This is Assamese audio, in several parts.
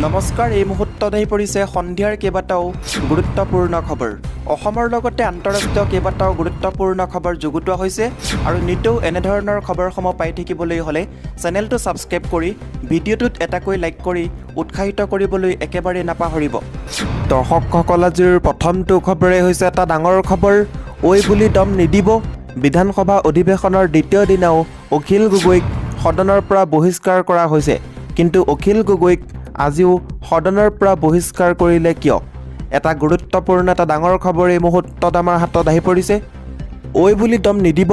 নমস্কাৰ, এই মুহূৰ্তত আহি পৰিছে সন্ধিয়াৰ কেইবাটাও গুৰুত্বপূৰ্ণ খবৰ। অসমৰ লগতে আন্তঃৰাষ্ট্ৰীয় কেইবাটাও গুৰুত্বপূৰ্ণ খবৰ যুগুতোৱা হৈছে আৰু নিতৌ এনেধৰণৰ খবৰসমূহ পাই থাকিবলৈ হ'লে চেনেলটো ছাবস্ক্ৰাইব কৰি ভিডিঅ'টোত এটাকৈ লাইক কৰি উৎসাহিত কৰিবলৈ একেবাৰে নাপাহৰিব। দৰ্শকসকল, আজিৰ প্ৰথমটো খবৰে হৈছে এটা ডাঙৰ খবৰ। ঐ বুলি দম নিদিব। বিধানসভা অধিৱেশনৰ দ্বিতীয় দিনাও অখিল গগৈক সদনৰ পৰা বহিষ্কাৰ কৰা হৈছে। কিন্তু অখিল গগৈক আজিও সদনৰ পৰা বহিষ্কাৰ কৰিলে কিয়? এটা গুৰুত্বপূৰ্ণ এটা ডাঙৰ খবৰ এই মুহূৰ্তত আমাৰ হাতত আহি পৰিছে। ঐ বুলি দম নিদিব।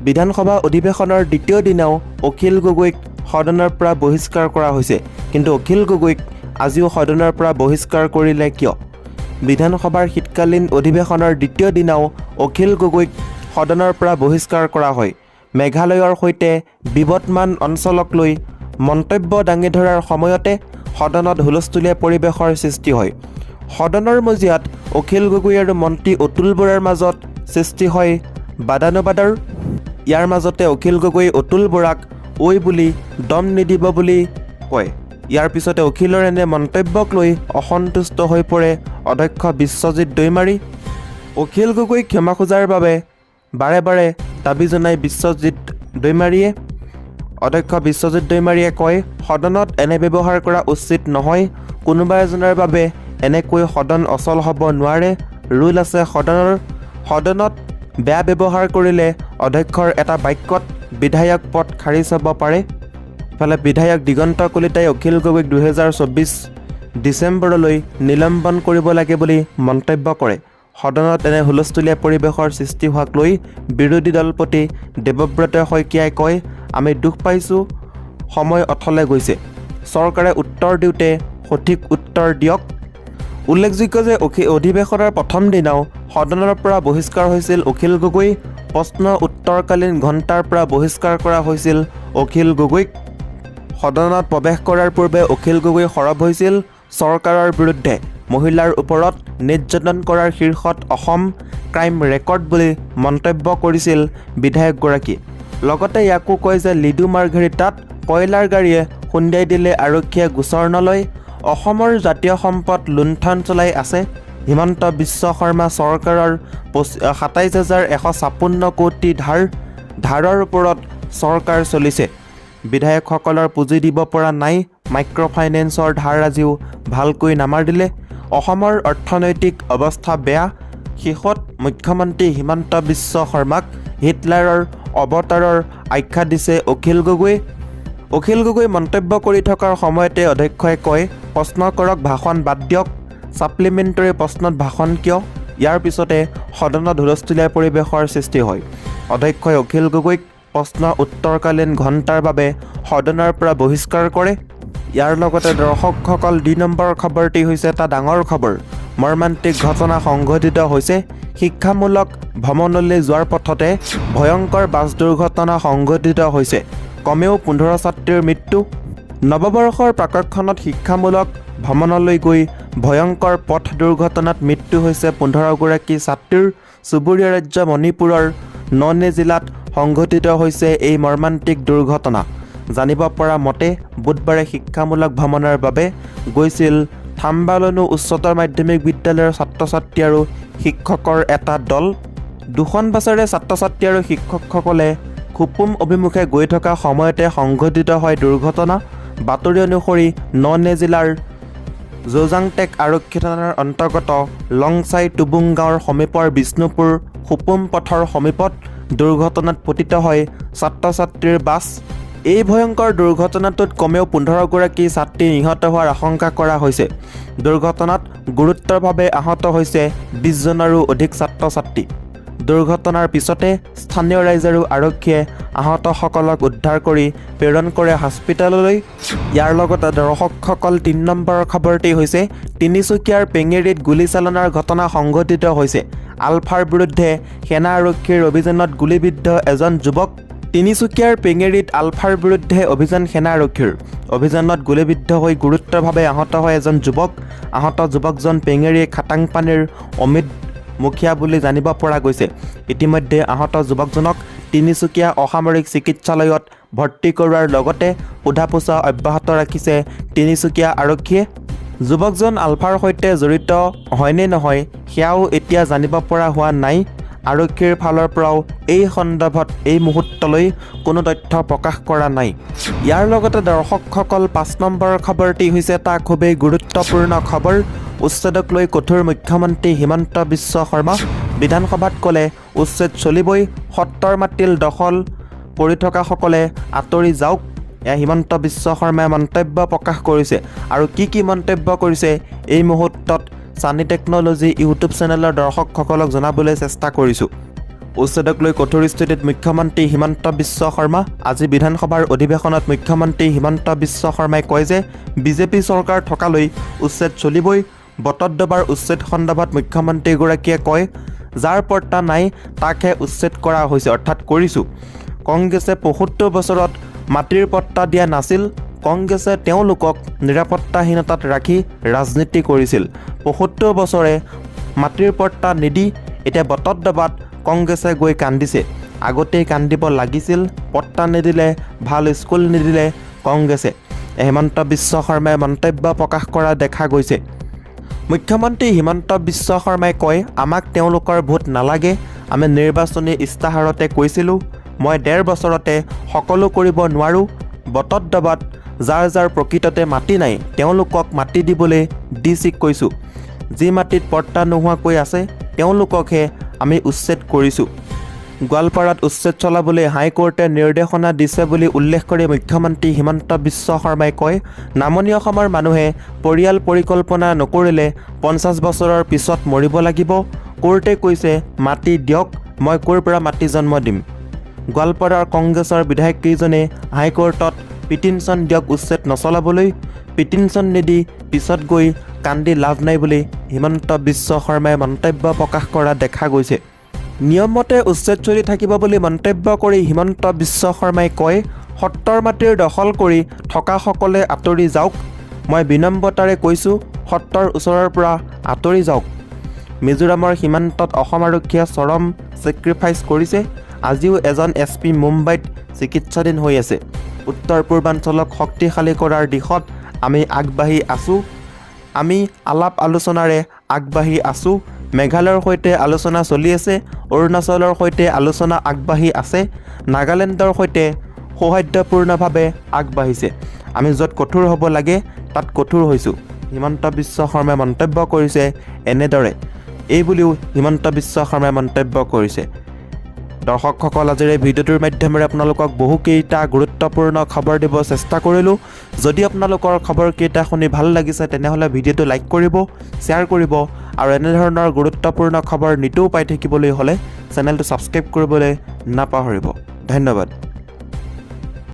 বিধানসভা অধিৱেশনৰ দ্বিতীয় দিনাও অখিল গগৈক সদনৰ পৰা বহিষ্কাৰ কৰা হৈছে। কিন্তু অখিল গগৈক আজিও সদনৰ পৰা বহিষ্কাৰ কৰিলে কিয়? বিধানসভাৰ শীতকালীন অধিৱেশনৰ দ্বিতীয় দিনাও অখিল গগৈক সদনৰ পৰা বহিষ্কাৰ কৰা হয়। মেঘালয়ৰ সৈতে বিবদমান অঞ্চলক লৈ মন্তব্য দাঙি ধৰাৰ সময়তে সদনত হুলস্থুলীয়া পৰিৱেশৰ সৃষ্টি হয়। সদনৰ মজিয়াত অখিল গগৈ আৰু মন্ত্ৰী অতুল বৰাৰ মাজত সৃষ্টি হয় বাদানুবাদৰ। ইয়াৰ মাজতে অখিল গগৈ অতুল বৰাক ঐ বুলি দম নিদিব বুলি কয়। ইয়াৰ পিছতে অখিলৰ এনে মন্তব্যক লৈ অসন্তুষ্ট হৈ পৰে অধ্যক্ষ বিশ্বজিৎ দৈমাৰী। অখিল গগৈক ক্ষমা খোজাৰ বাবে বাৰে বাৰে দাবী জনাই বিশ্বজিৎ দৈমাৰীয়ে। অধ্যক্ষ বিশ্বজিৎ দৈমাৰীয়ে কয়, সদনত এনে ব্যৱহাৰ কৰা উচিত নহয়। কোনোবা এজনৰ বাবে এনেকৈ সদন অচল হ'ব নোৱাৰে। ৰুল আছে সদনত বেয়া ব্যৱহাৰ কৰিলে অধ্যক্ষৰ এটা বাক্যত বিধায়ক পদ খাৰিজ হ'ব পাৰে। ইফালে বিধায়ক দিগন্ত কলিতাই অখিল গগৈক 2024 ডিচেম্বৰলৈ নিলম্বন কৰিব লাগে বুলি মন্তব্য কৰে। সদনত এনে হুলস্থুলীয়া পৰিৱেশৰ সৃষ্টি হোৱাক লৈ বিৰোধী দলপতি দেৱব্ৰত শইকীয়াই কয়, আমি দুখ পাইছোঁ, সময় অথলে গৈছে। চৰকাৰে উত্তৰ দিওঁতে সঠিক উত্তৰ দিয়ক। উল্লেখযোগ্য যে অধিৱেশনৰ প্ৰথম দিনাও সদনৰ পৰা বহিষ্কাৰ হৈছিল অখিল গগৈ। প্ৰশ্ন উত্তৰকালীন ঘণ্টাৰ পৰা বহিষ্কাৰ কৰা হৈছিল অখিল গগৈক। সদনত প্ৰৱেশ কৰাৰ পূৰ্বে অখিল গগৈ সৰব হৈছিল চৰকাৰৰ বিৰুদ্ধে। মহিলাৰ ওপৰত নিৰ্যাতন কৰাৰ শীৰ্ষত অসম ক্ৰাইম ৰেকৰ্ড বুলি মন্তব্য কৰিছিল বিধায়কগৰাকী। লগতে ইয়াকো কয় যে লিডু মাৰ্ঘেৰিটাত কয়লাৰ গাড়ীয়ে খুন্দিয়াই দিলে আৰক্ষীয়ে গোচৰ নলয়। অসমৰ জাতীয় সম্পদ লুণ্ঠন চলাই আছে হিমন্ত বিশ্ব শৰ্মা চৰকাৰৰ 27,156 কোটি ধাৰৰ ওপৰত চৰকাৰ চলিছে। বিধায়কসকলৰ পুঁজি দিব পৰা নাই। মাইক্ৰ ফাইনেন্সৰ ধাৰ আজিও ভালকৈ নামাৰিলে। অসমৰ অৰ্থনৈতিক অৱস্থা বেয়া। শেষত মুখ্যমন্ত্ৰী হিমন্ত বিশ্ব শৰ্মাক হিটলাৰৰ অৱতাৰৰ আখ্যা দিছে অখিল গগৈ। অখিল গগৈ মন্তব্য কৰি থকাৰ সময়তে অধ্যক্ষই কয়, প্ৰশ্ন কৰক, ভাষণ বাদ দিয়ক। ছাপ্লিমেণ্টাৰী প্ৰশ্নত ভাষণ কিয়? ইয়াৰ পিছতে সদনত হুলস্থুলীয়া পৰিৱেশৰ সৃষ্টি হয়। অধ্যক্ষই অখিল গগৈক প্ৰশ্ন উত্তৰকালীন ঘণ্টাৰ বাবে সদনৰ পৰা বহিষ্কাৰ কৰে। ইয়াৰ লগতে দৰ্শকসকল, 2 নম্বৰ খবৰটি হৈছে এটা ডাঙৰ খবৰ। মৰ্মান্তিক ঘটনা সংঘটিত হৈছে। শিক্ষামূলক ভ্ৰমণলৈ যোৱাৰ পথতে ভয়ংকৰ বাছ দুৰ্ঘটনা সংঘটিত হৈছে। কমেও 15 ছাত্ৰীৰ মৃত্যু। নৱবৰ্ষৰ প্ৰাকক্ষণত শিক্ষামূলক ভ্ৰমণলৈ গৈ ভয়ংকৰ পথ দুৰ্ঘটনাত মৃত্যু হৈছে 15গৰাকী ছাত্ৰীৰ। চুবুৰীয়া ৰাজ্য মণিপুৰৰ ননে জিলাত সংঘটিত হৈছে এই মৰ্মান্তিক দুৰ্ঘটনা। জানিব পৰা মতে বুধবাৰে শিক্ষামূলক ভ্ৰমণৰ বাবে গৈছিল থাম্বালনু উচ্চতৰ মাধ্যমিক বিদ্যালয়ৰ ছাত্ৰ ছাত্ৰী আৰু শিক্ষকৰ এটা দল। 2খন বাছেৰে ছাত্ৰ ছাত্ৰী আৰু শিক্ষকসকলে খুপুম অভিমুখে গৈ থকা সময়তে সংঘটিত হয় দুৰ্ঘটনা। বাতৰি অনুসৰি ননে জিলাৰ জোজাংটেক আৰক্ষী থানাৰ অন্তৰ্গত লংচাই টুবুং গাঁৱৰ সমীপৰ বিষ্ণুপুৰ খুপুম পথৰ সমীপত দুৰ্ঘটনাত পতিত হয় ছাত্ৰ ছাত্ৰীৰ বাছ। এই ভয়ংকৰ দুৰ্ঘটনাটোত কমেও 15গৰাকী ছাত্ৰী নিহত হোৱাৰ আশংকা কৰা হৈছে। দুৰ্ঘটনাত গুৰুতৰভাৱে আহত হৈছে 20জনৰো অধিক ছাত্ৰ ছাত্ৰী। দুৰ্ঘটনাৰ পিছতে স্থানীয় ৰাইজ আৰু আৰক্ষীয়ে আহতসকলক উদ্ধাৰ কৰি প্ৰেৰণ কৰে হাস্পতাললৈ। ইয়াৰ লগতে দৰ্শকসকল, 3 নম্বৰ খবৰটি হৈছে তিনিচুকীয়াৰ পেঙেৰিত গুলীচালনাৰ ঘটনা সংঘটিত হৈছে। আলফাৰ বিৰুদ্ধে সেনা আৰক্ষীৰ অভিযানত গুলীবিদ্ধ এজন যুৱক। তিনিচুকীয়াৰ পেঙেৰিত আলফাৰ বিৰুদ্ধে অভিযান সেনা আৰক্ষীৰ অভিযানত গুলীবিদ্ধ হৈ গুৰুতৰভাৱে আহত হয় এজন যুৱক। আহত যুৱকজন পেঙেৰি খাটাংপানীৰ অমিত মুখীয়া বুলি জানিব পৰা গৈছে। ইতিমধ্যে আহত যুৱকজনক তিনিচুকীয়া অসামৰিক চিকিৎসালয়ত ভৰ্তি কৰোৱাৰ লগতে সোধা পোছা অব্যাহত ৰাখিছে তিনিচুকীয়া আৰক্ষীয়ে। যুৱকজন আলফাৰ সৈতে জড়িত হয়নে নহয় সেয়াও এতিয়া জানিব পৰা হোৱা নাই। আৰক্ষীৰ ফালৰ পৰাও এই সন্দৰ্ভত এই মুহূৰ্তলৈ কোনো তথ্য প্ৰকাশ কৰা নাই। ইয়াৰ লগতে দৰ্শকসকল 5 নম্বৰ খবৰটি হৈছে এটা খুবেই গুৰুত্বপূৰ্ণ খবৰ। উচ্ছেদক লৈ কঠোৰ মুখ্যমন্ত্ৰী হিমন্ত বিশ্ব শৰ্মা। বিধানসভাত ক'লে উচ্ছেদ চলিবই, সত্ৰৰ মাটিল দখল কৰি থকাসকলে আঁতৰি যাওক। এয়া হিমন্ত বিশ্ব শৰ্মাই মন্তব্য প্ৰকাশ কৰিছে। আৰু কি মন্তব্য কৰিছে এই মুহূৰ্তত চানি টেকন'লজি ইউটিউব চেনেলৰ দৰ্শকসকলক জনাবলৈ চেষ্টা কৰিছোঁ। উচ্ছেদক লৈ কঠোৰ স্থিতিত মুখ্যমন্ত্ৰী হিমন্ত বিশ্ব শৰ্মা। আজি বিধানসভাৰ অধিৱেশনত মুখ্যমন্ত্ৰী হিমন্ত বিশ্ব শৰ্মাই কয় যে বিজেপি চৰকাৰ থকালৈ উচ্ছেদ চলিবই। বটদ্ৰৱাৰ উচ্ছেদ সন্দৰ্ভত মুখ্যমন্ত্ৰীগৰাকীয়ে কয়, যাৰ পৰ্তা নাই তাকহে উচ্ছেদ কৰা হৈছে, অৰ্থাৎ কৰিছোঁ। কংগ্ৰেছে ৭৫ বছৰত মাটিৰ পট্টা দিয়া নাছিল। কংগ্ৰেছে তেওঁলোকক নিৰাপত্তাহীনতাত ৰাখি ৰাজনীতি কৰিছিল। ৭৫ বছৰে মাটিৰ পট্টা নিদি এতিয়া বটদ্ৰৱাত কংগ্ৰেছে গৈ কান্দিছে। আগতেই কান্দিব লাগিছিল, পট্টা নিদিলে, ভাল স্কুল নিদিলে কংগ্ৰেছে। হিমন্ত বিশ্ব শৰ্মাই মন্তব্য প্ৰকাশ কৰা দেখা গৈছে। মুখ্যমন্ত্ৰী হিমন্ত বিশ্ব শৰ্মাই কয়, আমাক তেওঁলোকৰ ভোট নালাগে। আমি নিৰ্বাচনী ইস্তাহাৰতে কৈছিলোঁ, মই ১.৫ বছৰতে সকলো কৰিব নোৱাৰোঁ। বটদ্ৰৱাত যাৰ প্ৰকৃততে মাটি নাই তেওঁলোকক মাটি দিবলৈ ডিচিক কৈছোঁ। যি মাটিত পট্টা নোহোৱাকৈ আছে তেওঁলোককহে আমি উচ্ছেদ কৰিছোঁ। গোৱালপাৰাত উচ্ছেদ চলাবলৈ হাইকোৰ্টে নিৰ্দেশনা দিছে বুলি উল্লেখ কৰি মুখ্যমন্ত্ৰী হিমন্ত বিশ্ব শৰ্মাই কয়, নামনি অসমৰ মানুহে পৰিয়াল পৰিকল্পনা নকৰিলে 50 বছৰৰ পিছত মৰিব লাগিব। কোৰ্টে কৈছে মাটি দিয়ক, মই ক'ৰ পৰা মাটি জন্ম দিম। গোৱালপাৰাৰ কংগ্ৰেছৰ বিধায়ককেইজনে হাইকোৰ্টত পিটিশ্যন দিয়ক উচ্ছেদ নচলাবলৈ। পিটিশ্যন নিদি পিছত গৈ কান্দি লাভ নাই বুলি হিমন্ত বিশ্ব শৰ্মাই মন্তব্য প্ৰকাশ কৰা দেখা গৈছে। নিয়মমতে উচ্ছেদ চলি থাকিব বুলি মন্তব্য কৰি হিমন্ত বিশ্ব শৰ্মাই কয়, সত্ৰৰ মাটিৰ দখল কৰি থকাসকলে আঁতৰি যাওক। মই বিনম্ৰতাৰে কৈছোঁ, সত্ৰৰ ওচৰৰ পৰা আঁতৰি যাওক। মিজোৰামৰ সীমান্তত অসম আৰক্ষীয়ে চৰম ছেক্ৰিফাইচ কৰিছে। আজিও এজন SP মুম্বাইত চিকিৎসাধীন হৈ আছে। উত্তৰ পূৰ্বাঞ্চলক শক্তিশালী কৰাৰ দিশত আমি আগবাঢ়ি আছোঁ। আমি আলাপ আলোচনাৰে আগবাঢ়ি আছোঁ। মেঘালয়ৰ সৈতে আলোচনা চলি আছে, অৰুণাচলৰ সৈতে আলোচনা আগবাঢ়ি আছে, নাগালেণ্ডৰ সৈতে সৌহাৰ্দ্যপূৰ্ণভাৱে আগবাঢ়িছে। আমি য'ত কঠোৰ হ'ব লাগে তাত কঠোৰ হৈছোঁ। হিমন্ত বিশ্ব শৰ্মাই মন্তব্য কৰিছে এনেদৰে। এই বুলিও হিমন্ত বিশ্ব শৰ্মাই মন্তব্য কৰিছে। দৰ্শকসকল, আজিৰ এই ভিডিঅ'টোৰ মাধ্যমেৰে আপোনালোকক বহুকেইটা গুৰুত্বপূৰ্ণ খবৰ দিব চেষ্টা কৰিলোঁ। যদি আপোনালোকৰ খবৰকেইটা শুনি ভাল লাগিছে তেনেহ'লে ভিডিঅ'টো লাইক কৰিব, শ্বেয়াৰ কৰিব আৰু এনেধৰণৰ গুৰুত্বপূৰ্ণ খবৰ নিতৌ পাই থাকিবলৈ হ'লে চেনেলটো ছাবস্ক্ৰাইব কৰিবলৈ নাপাহৰিব। ধন্যবাদ।